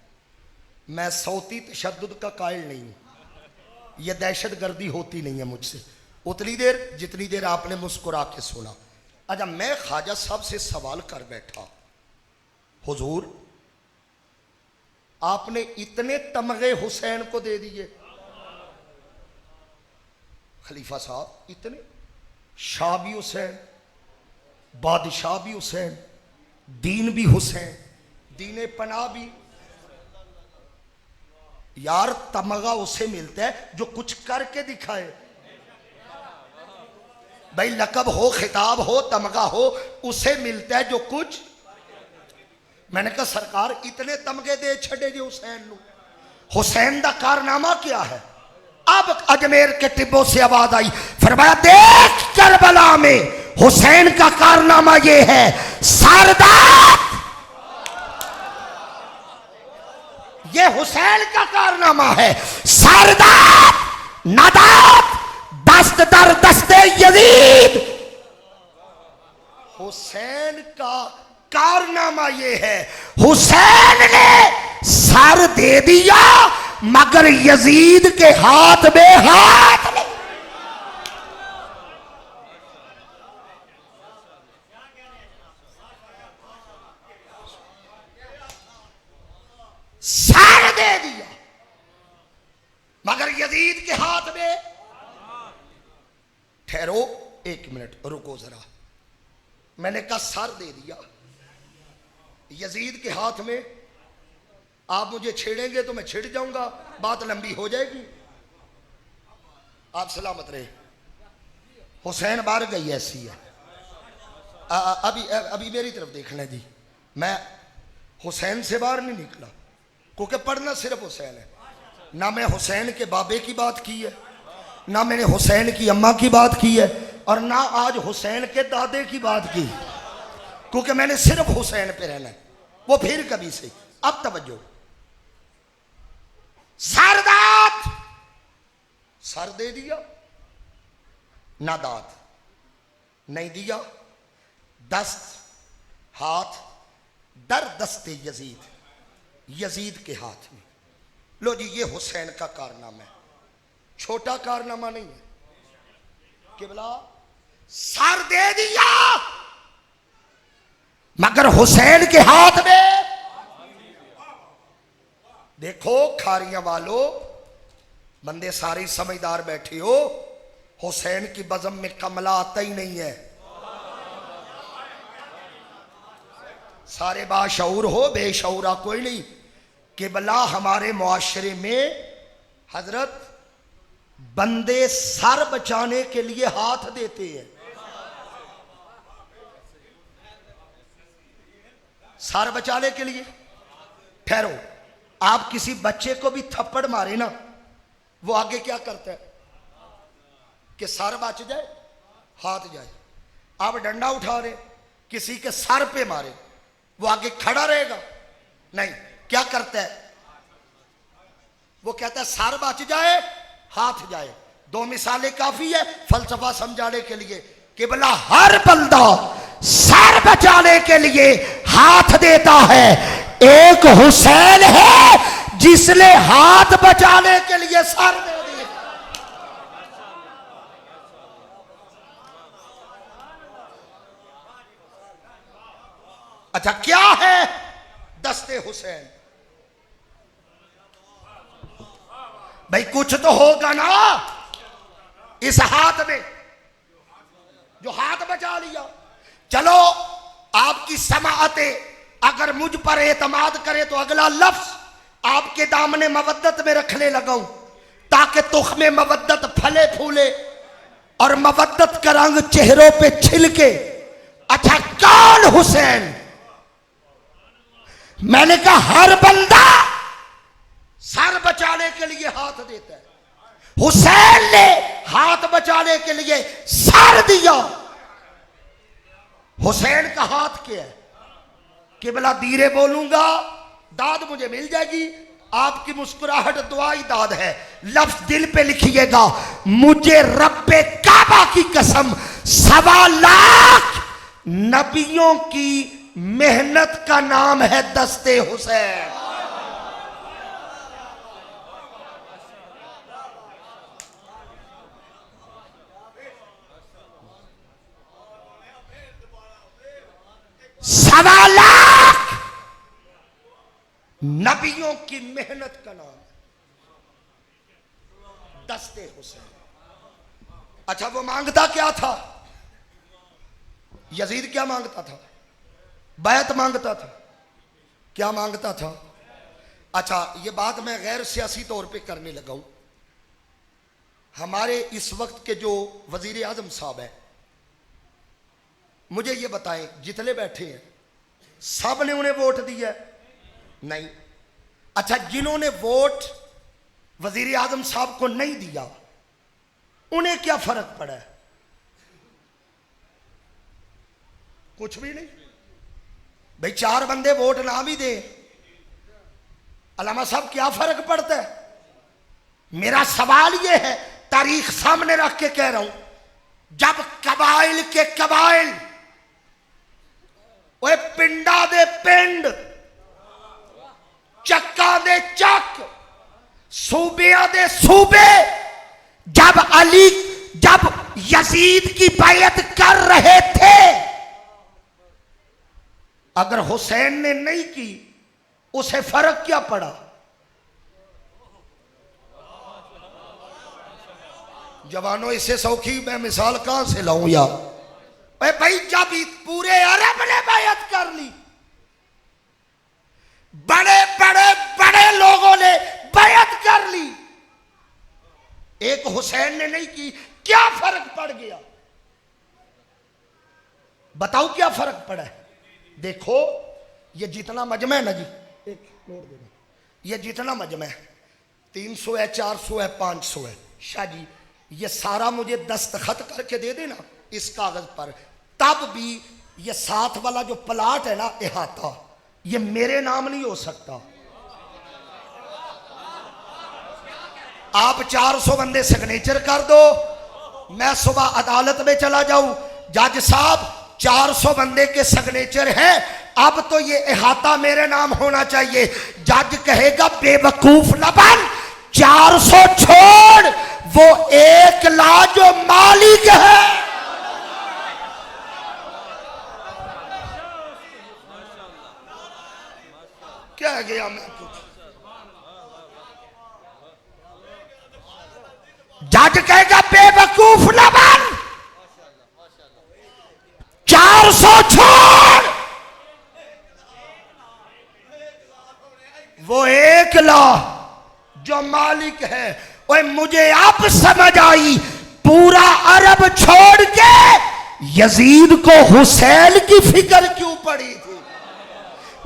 मैं सौती तशद्दुद का कायल नहीं हूं, यह दहशत गर्दी होती नहीं है मुझसे उतनी देर जितनी देर आपने मुस्कुरा के सुना। अच्छा, मैं ख्वाजा साहब से सवाल कर बैठा, हुजूर आपने इतने तमगे हुसैन को दे दिए, खलीफा साहब इतने, शाह भी हुसैन, बादशाह भी हुसैन, दीन भी हुसैन, दीने पनाह भी। यार तमगा उसे मिलता है जो कुछ करके दिखाए। भाई लकब हो, खिताब हो, तमगा हो, उसे मिलता है जो कुछ। मैंने कहा सरकार इतने तमगे दे छड़े जी हुसैन नू, हुसैन दा कारनामा क्या है? अब अजमेर के टिब्बों से आवाज आई, फरमाया देख करबला में हुसैन का कारनामा ये है, सरदार ये हुसैन का कारनामा है, सरदार नादात दस्त दर दस्ते यजीद। हुसैन का कारनामा ये है, हुसैन ने सर दे दिया मगर यजीद के हाथ में हाथ नहीं। सर दे दिया मगर यजीद के हाथ में। ठहरो एक मिनट, रुको जरा। मैंने कहा सर दे दिया यजीद के हाथ में, आप मुझे छेड़ेंगे तो मैं छिड़ जाऊंगा, बात लंबी हो जाएगी। आप सलामत रहे। हुसैन बार गई ऐसी है। अभी अभी मेरी तरफ देखना जी, मैं हुसैन से बाहर नहीं निकला, क्योंकि पढ़ना सिर्फ हुसैन है। ना मैं हुसैन के बाबे की बात की है, ना मैंने हुसैन की अम्मा की बात की है, और ना आज हुसैन के दादे की बात की, क्योंकि मैंने सिर्फ हुसैन पे रहना है, वो फिर कभी से। अब तवज्जो, सरदात सर दे दिया, ना दात नहीं दिया, दस्त हाथ दर दस्ते यजीद, यजीद के हाथ में। लो जी ये हुसैन का कारनामा है, छोटा कारनामा नहीं है। किबला सर दे दिया मगर हुसैन के हाथ में। देखो खारियां वालों, बंदे सारे समझदार बैठे हो, हुसैन की बज़म में कमला आता ही नहीं है। सारे बाशऊर हो, बेशऊरा कोई नहीं। किबला हमारे मुआशरे में हजरत बंदे सर बचाने के लिए हाथ देते हैं। सर बचाने के लिए। ठहरो, आप किसी बच्चे को भी थप्पड़ मारे ना, वो आगे क्या करता है कि सर बच जाए हाथ जाए। आप डंडा उठा रहे, किसी के सर पे मारे, वो आगे खड़ा रहेगा? नहीं, क्या करता है? वो कहता है सर बच जाए हाथ जाए। दो मिसालें काफी है फलसफा समझाने के लिए। कि भला हर बंदा सर बचाने के लिए हाथ देता है, एक हुसैन है जिसने हाथ बचाने के लिए सर दे दिया। अच्छा क्या है दस्ते हुसैन? भाई कुछ तो होगा ना इस हाथ में, जो हाथ बचा लिया। चलो आपकी समाअते अगर मुझ पर एतमाद करे तो अगला लफ्ज आपके दामने मवद्दत में रखने लगाऊं, ताकि तुख्मे मवद्दत फले फूले और मवद्दत का रंग चेहरों पे छिलके। अच्छा कौन हुसैन? मैंने कहा हर बंदा सर बचाने के लिए हाथ देता है। हुसैन ने हाथ बचाने के लिए सर दिया। हुसैन का हाथ क्या है? किबला धीरे बोलूंगा दाद मुझे मिल जाएगी। आपकी मुस्कुराहट दुआई दाद है। लफ्ज दिल पे लिखिएगा, मुझे रब्बे काबा की कसम 1.25 लाख नबियों की मेहनत का नाम है दस्ते हुसैन। सवा लाख नबियों की मेहनत का नाम दस्ते हुसैन। अच्छा वो मांगता क्या था? यजीद क्या मांगता था? बैत मांगता था। क्या मांगता था? अच्छा, ये बात मैं गैर सियासी तौर पे करने लगा हूं। हमारे इस वक्त के जो वजीर आजम साहब हैं, मुझे ये बताएं, जितने बैठे हैं सब ने उन्हें वोट दिया? नहीं। अच्छा, जिन्होंने वोट वजीर आजम साहब को नहीं दिया उन्हें क्या फर्क पड़ा है? कुछ भी नहीं। भाई 4 बंदे वोट ना भी दे, अल्लामा साहब क्या फर्क पड़ता है? मेरा सवाल यह है, तारीख सामने रख के कह रहा हूं, जब कबाइल के कबाइल, ओए पिंडा दे पिंड, चक्का दे चक, सूबिया दे सूबे, जब यजीद की बैयत कर रहे थे, अगर हुसैन ने नहीं की उसे फर्क क्या पड़ा? जवानों, इससे सौखी मैं मिसाल कहां से लाऊं यार? भाई जब पूरे अरब ने बैयत कर ली, बड़े बड़े बड़े लोगों ने बैयत कर ली, एक हुसैन ने नहीं की, क्या फर्क पड़ गया? बताओ क्या फर्क पड़ा है? देखो, ये जितना मजमा है ना जी, एक नोट देना, ये जितना मजमा है 300 है, 400 है, 500 है, शाह जी ये सारा मुझे दस्तखत करके दे देना इस कागज पर, तब भी ये साथ वाला जो प्लाट है ना इहाता, ये मेरे नाम नहीं हो सकता। आप 400 बंदे सिग्नेचर कर दो, मैं सुबह अदालत में चला जाऊं, जज साहब 400 बंदे के सिग्नेचर हैं, अब तो ये इहाता मेरे नाम होना चाहिए। जज कहेगा बेवकूफ न बन, 400 छोड़, वो 1 लाख जो मालिक है, क्या गया मैं कुछ? जज कहेगा बेवकूफ न बन, 400 छोड़, वो 1 लाख जो मालिक है। ओए मुझे अब समझ आई, पूरा अरब छोड़ के यजीद को हुसैन की फिक्र क्यों पड़ी थी?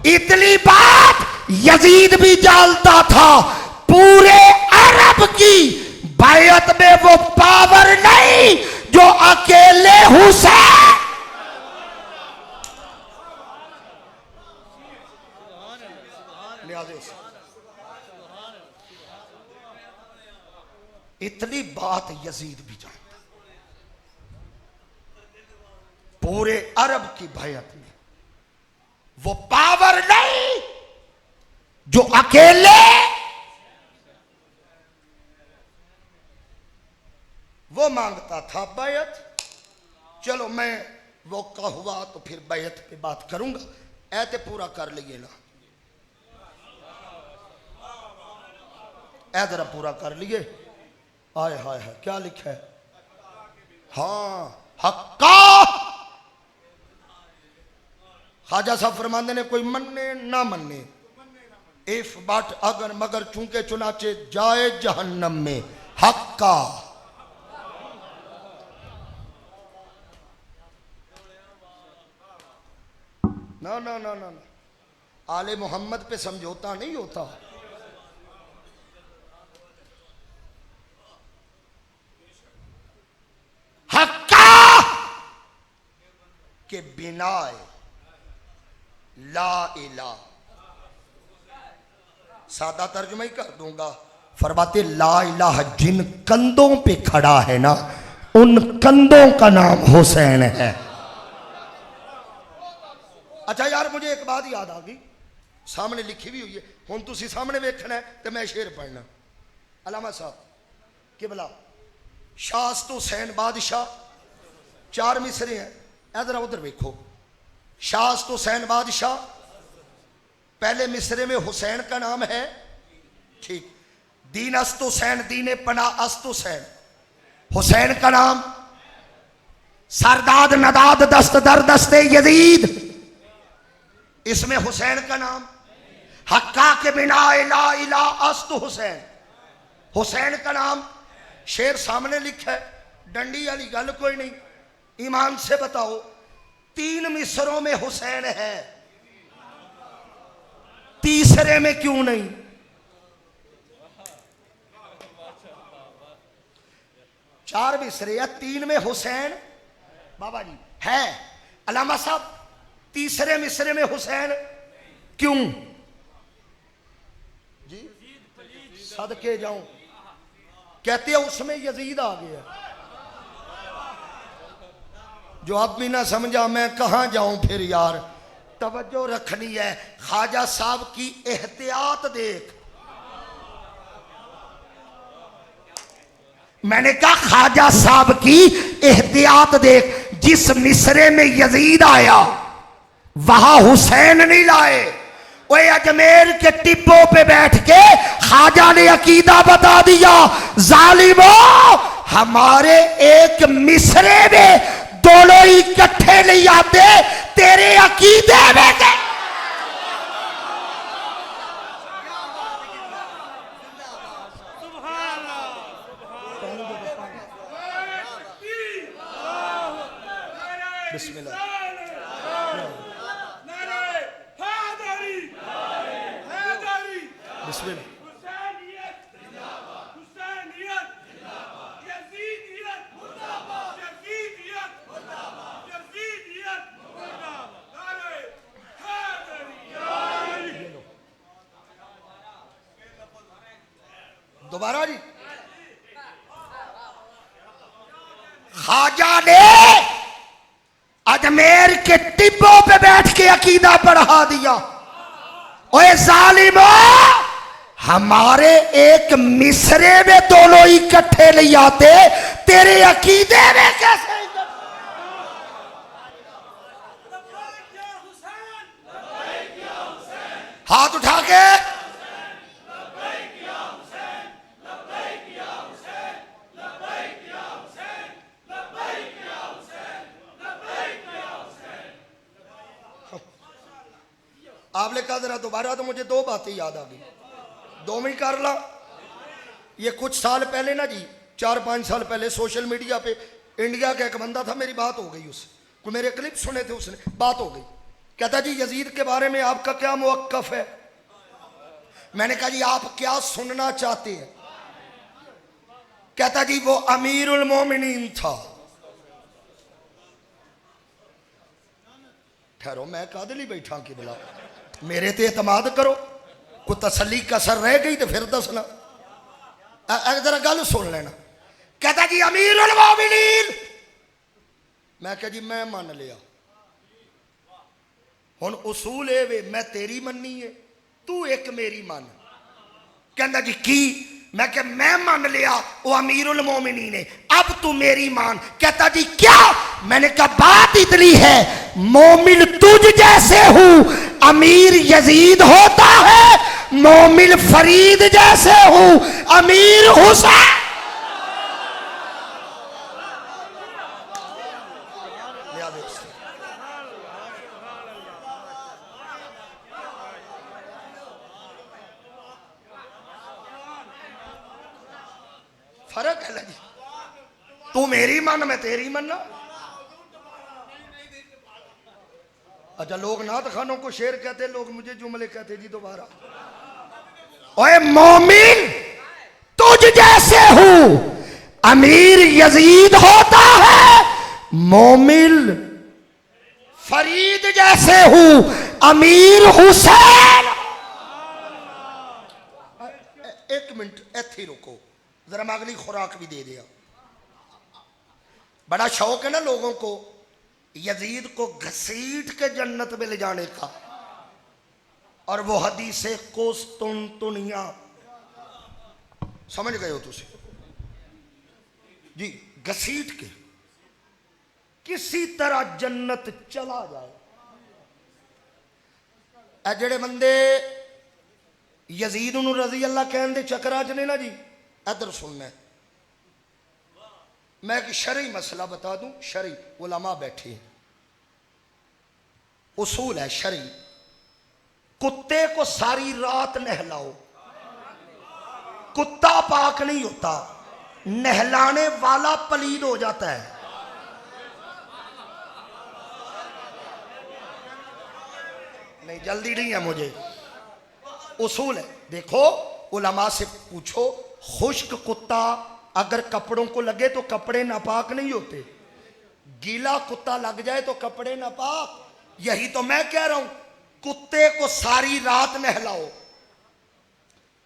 इतनी बात यजीद भी जानता था, पूरे अरब की बैयत में वो पावर नहीं जो अकेले हुसैन। इतनी बात यजीद भी जानता, पूरे अरब की बैयत में वो पावर नहीं जो अकेले वो मांगता था बैयत। चलो मैं मौका हुआ तो फिर बैयत पे बात करूंगा, ऐते पूरा कर लिए ना, ऐ जरा पूरा कर लिए। हाय हाय हाय, क्या लिखा है? हाँ, हक्का। ख्वाजा साहब फरमाते ने कोई मन्ने ना मन्ने, इफ बट अगर मगर चूंके चुनाचे जाए जहन्नम में, हक्का। ना ना ना ना, आले मोहम्मद पे समझौता नहीं होता। हक्का के बिना ला इला, सादा तर्जुमा ही कर दूंगा, फरमाते ला इलाहा जिन कंधों पे खड़ा है ना, उन कंधों का नाम हुसैन है। अच्छा यार, मुझे एक बात याद आ गई, सामने लिखी भी हुई है, हुण तुसी सामने वेखना है तो मैं शेर पढ़ना। अल्लामा साहब किबला शास्त हुसैन बादशाह, 4 मिसरे हैं, इधर उधर देखो। शास्त हुसैन बादशाह, पहले मिसरे में हुसैन का नाम है, ठीक। दीन अस्त हुसैन, दीने पना अस्त हुसैन, हुसैन का नाम। सरदाद नदाद दस्त दर दस्ते यजीद, इसमें हुसैन का नाम। हक्का के बिना ला इला अस्त हुसैन, हुसैन का नाम शेर सामने लिखा है, डंडी वाली गल कोई नहीं। ईमान से बताओ 3 मिसरों में हुसैन है, तीसरे में क्यों नहीं? चार मिसरे या 3 में हुसैन बाबा जी है, अलामा साहब तीसरे मिसरे में हुसैन क्यों? जी सदके जाऊं, कहते हैं उसमें यजीद आ गया। जो अब भी ना समझा मैं कहां जाऊं फिर यार। तवज्जो रखनी है, ख्वाजा साहब की एहतियात देख। मैंने कहा ख्वाजा साहब की एहतियात देख, जिस मिसरे में यजीद आया वहां हुसैन नहीं लाए। ओए अजमेर के टिब्बों पे बैठ के ख्वाजा ने अकीदा बता दिया, जालिमो हमारे एक मिसरे में दोनों इकट्ठे नहीं आते, तेरे अकीदे में के। बिस्मिल्लाह। बिस्मिल्लाह। दोबारा जी, ख्वाजा ने अजमेर के टिब्बों पे बैठ के अकीदा पढ़ा दिया। ओए जालिमो हमारे एक मिसरे में दोनों इकट्ठे नहीं आते, तेरे अकीदे में कैसे? हाथ उठा के आपने कहा जरा दोबारा, तो मुझे 2 बातें याद आ गई, 2 में ही कर ला। ये कुछ साल पहले ना जी, 4-5 साल पहले सोशल मीडिया पे इंडिया का एक बंदा था, मेरी बात हो गई उससे, कोई मेरे क्लिप सुने थे, उसने बात हो गई, कहता जी यजीद के बारे में आपका क्या मुवक्कफ है? मैंने कहा जी आप क्या सुनना चाहते हैं? कहता जी वो अमीरुल मोमिनीन था। ठहरो, मैं कादली बैठा कि बुला, मेरे ते एतमाद करो, कोई तसल्ली कसर रह गई तो फिर दसना। जरा गल सुन लेना। कहता जी अमीरुल मोमिनीन। मैं कहा जी मैं मान लिया, हुन उसूल ए वे मैं तेरी मन्नी है, तू एक मेरी मान। कहता जी की? मैं क्या मैं मान लिया वो अमीरुल मोमिनीन है, अब तू मेरी मान। कहता जी क्या? मैंने कहा बात इतनी है, मोमिन तुझ जैसे हूं, अमीर यजीद होता है, मोमिन फरीद जैसे हूं, अमीर हुसैन। फर्क है जी, तू मेरी मन मैं तेरी मनना। अच्छा लोग नात खानों को शेर कहते, लोग मुझे जुमले कहते जी दोबारा। ओए मोमिन तुझ जैसे हूं, अमीर यजीद होता है, मोमिन फरीद जैसे हूं, अमीर हुसैन। एक मिनट ऐसे रुको जरा, मैं अगली खुराक भी दे दिया। बड़ा शौक है ना लोगों को यजीद को घसीट के जन्नत में ले जाने का, और वो हदीस कुस्तुनतुनिया समझ गए हो तुम जी, घसीट के किसी तरह जन्नत चला जाए। ए जेड़े बंदे यजीद नूं रजी अल्लाह कहन दे चक्करां च ने ना जी, इधर सुनना, मैं एक शरई मसला बता दूं, शरई उलमा बैठे हैं, उसूल है शरई। कुत्ते को सारी रात नहलाओ, कुत्ता पाक नहीं होता, नहलाने वाला पलीद हो जाता है। नहीं जल्दी नहीं है मुझे, उसूल है। देखो उलमा से पूछो, खुश्क कुत्ता अगर कपड़ों को लगे तो कपड़े नापाक नहीं होते, गीला कुत्ता लग जाए तो कपड़े नापाक। यही तो मैं कह रहा हूं, कुत्ते को सारी रात नहलाओ,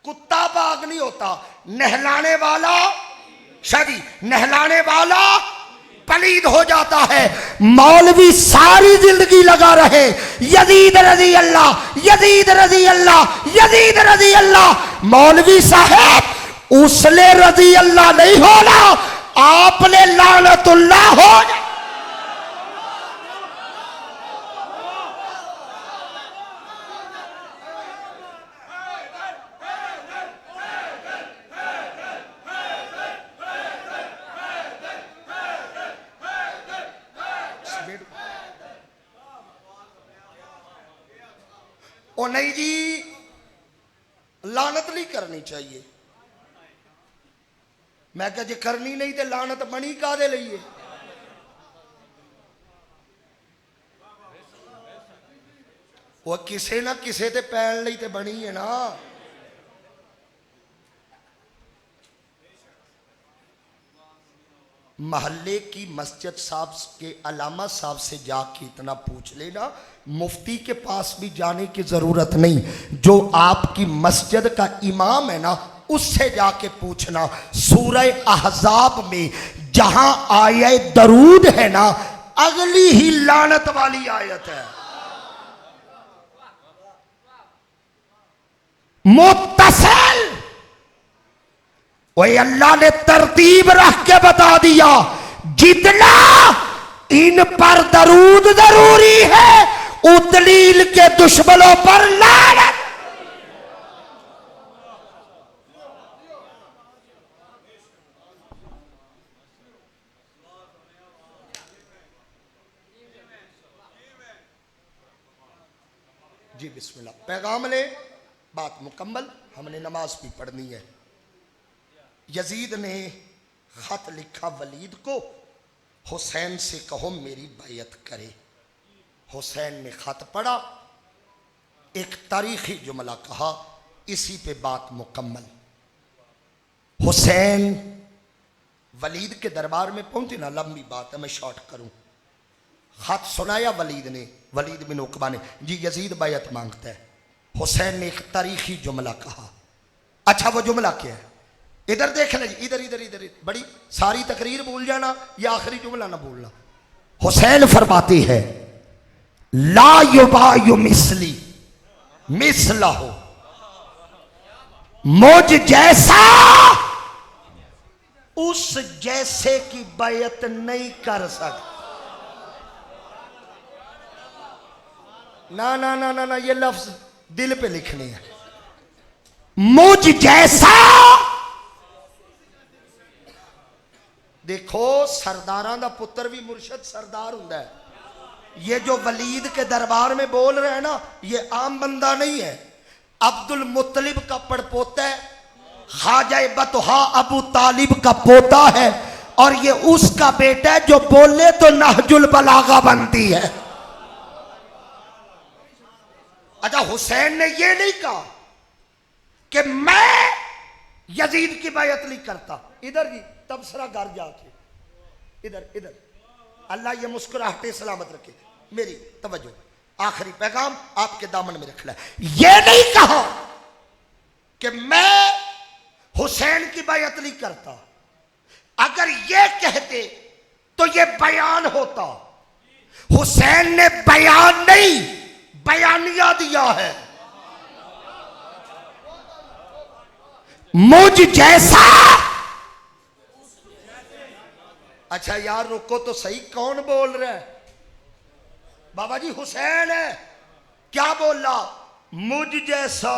कुत्ता पाक नहीं होता, नहलाने वाला शादी नहलाने वाला पलीद हो जाता है। मौलवी सारी जिंदगी लगा रहे यजीद रजी अल्लाह, यजीद रजी अल्लाह, यजीद रजी अल्लाह। मौलवी साहब उसने रजी अल्लाह नहीं होना, आपने लानतुल्लाह हो जाए। ओ नहीं जी, लानत नहीं करनी चाहिए। मैं कह जे करनी नहीं तो लानत बनी कादे लिए? वो किसे ना किसे ते पैन लई ते बनी है ना। महल्ले की मस्जिद साहब के अलामा साहब से जाके इतना पूछ लेना, मुफ्ती के पास भी जाने की जरूरत नहीं, जो आपकी मस्जिद का इमाम है ना उससे जाके पूछना। सूरह अहज़ाब में जहां आयत दरूद है ना, अगली ही लानत वाली आयत है। मुत्तसिल, वही अल्लाह ने तरतीब रख के बता दिया, जितना इन पर दरूद जरूरी है उतनी के दुश्मनों पर लानत। जी बिस्मिल्लाह, पैगाम ले, बात मुकम्मल, हमने नमाज भी पढ़नी है। यजीद ने खत लिखा वलीद को, हुसैन से कहो मेरी बैयत करे। हुसैन ने खत पढ़ा, एक तारीखी जुमला कहा, इसी पे बात मुकम्मल। हुसैन वलीद के दरबार में पहुंचे ना, लंबी बात है मैं शॉर्ट करूं। खत सुनाया वलीद ने, वलीद बिन उकबा ने, जी यजीद बैयत मांगता है। हुसैन ने एक तारीखी जुमला कहा। अच्छा वो जुमला क्या है? इधर देख ले, इधर इधर इधर, बड़ी सारी तकरीर बोल जाना या आखिरी जुमला ना बोलना। हुसैन फरमाती है, ला युबायु मिसली मिसला हो, मुझ जैसा उस जैसे की बैयत नहीं कर सकता। ना ना ना ना ना, ये लफ्ज दिल पे लिखने हैं। मुझ जैसा, देखो सरदारां दा पुत्र भी मुर्शद सरदार हुंदा है। ये जो वलीद के दरबार में बोल रहे हैं ना, ये आम बंदा नहीं है। अब्दुल मुत्तलिब का पड़पोता है, ख्वाजा बतहा अबू तालिब का पोता है, और ये उसका बेटा है जो बोले तो नहजुल बलागा बनती है। अच्छा हुसैन ने ये नहीं कहा कि मैं यजीद की बैयत नहीं करता। इधर जी तबसरा घर जाके, इधर इधर, अल्लाह ये मुस्कुराहटे सलामत रखे। मेरी तवज्जो, आखिरी पैगाम आपके दामन में रखना है। ये नहीं कहा कि मैं हुसैन की बैयत नहीं करता। अगर ये कहते तो ये बयान होता। हुसैन ने बयान नहीं, बयानिया दिया है। मुझ जैसा, अच्छा यार रुको तो सही, कौन बोल रहा है? बाबा जी हुसैन है। क्या बोला? मुझ जैसा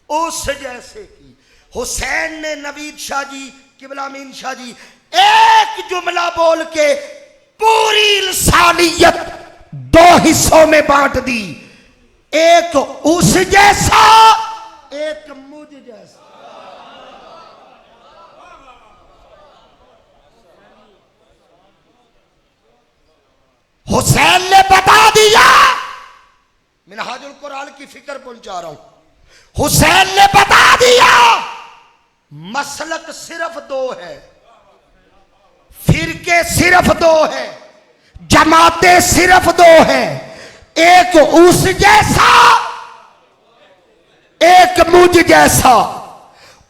उस जैसे की। हुसैन ने नवीद शाह जी, किबला अमीन शाह जी, एक जुमला बोल के पूरी इंसानियत दो हिस्सों में बांट दी। एक उस जैसा, एक मुझ जैसा। हुसैन ने बता दिया, मिनहाजुल कुरान की फिक्र पहुंचा रहा हूं। हुसैन ने बता दिया मसलक सिर्फ दो है, फिरके सिर्फ दो है, जमातें सिर्फ दो है, एक उस जैसा, एक मुझ जैसा।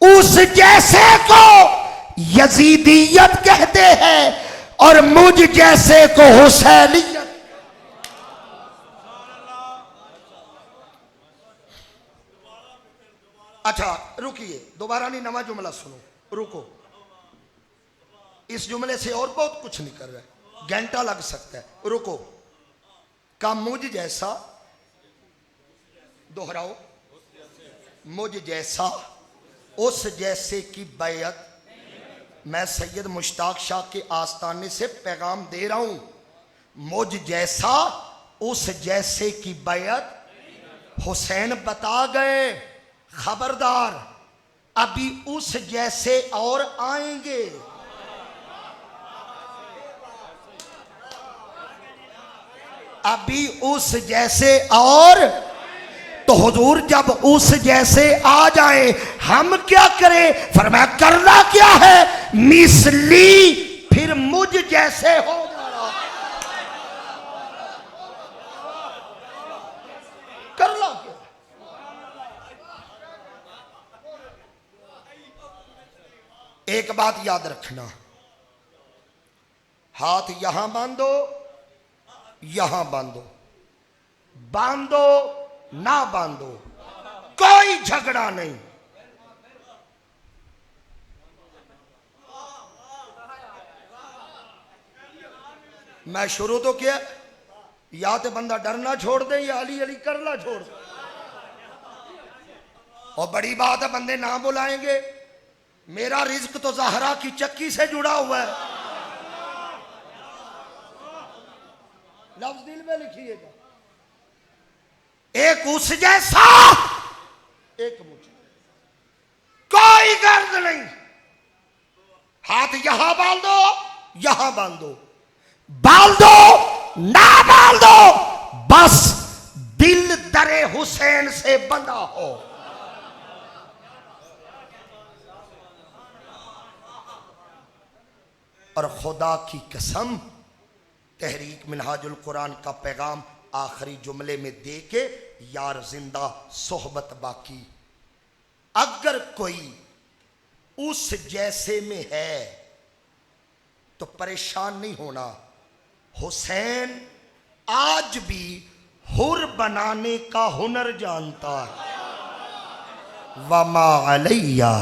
उस जैसे को यजीदियत कहते हैं और मुझ जैसे को हुसैनियत। अच्छा रुकिए, दोबारा नहीं, नवा जुमला सुनो, रुको। इस जुमले से और बहुत कुछ निकल रहा है, घंटा लग सकता है, रुको। का मुझ जैसा, दोहराओ, मुझ जैसा, उस जैसे की बैयत। मैं सैयद मुश्ताक शाह के आस्थाने से पैगाम दे रहा हूं, मुझ जैसा उस जैसे की बैयत हुसैन बता गए। खबरदार, अभी उस जैसे और आएंगे। अभी उस जैसे और, तो हुजूर जब उस जैसे आ जाए हम क्या करें? फरमाया करना क्या है? मिसली, फिर मुझ जैसे हो जाना। करना क्या? एक बात याद रखना, हाथ यहां बांधो, यहां बांधो, बांधो ना बांधो, कोई झगड़ा नहीं। मैं शुरू तो किया, या तो बंदा डरना छोड़ दे या अली अली करना छोड़ दे। और बड़ी बात है बंदे ना बुलाएंगे। मेरा रिज्क तो ज़हरा की चक्की से जुड़ा हुआ है। लफ्ज दिल में लिखिएगा, एक उस जैसा, एक मुझ, कोई गर्द नहीं। हाथ यहां बांधो, यहां बांधो, बांधो ना बांधो, बस दिल दरे हुसैन से बंधा हो। और खुदा की कसम, तहरीक मिनहाजुल कुरान का पैगाम आखिरी जुमले में दे के, यार जिंदा सोहबत बाकी। अगर कोई उस जैसे में है तो परेशान नहीं होना। हुसैन आज भी हुर बनाने का हुनर जानता है। वमा अलैया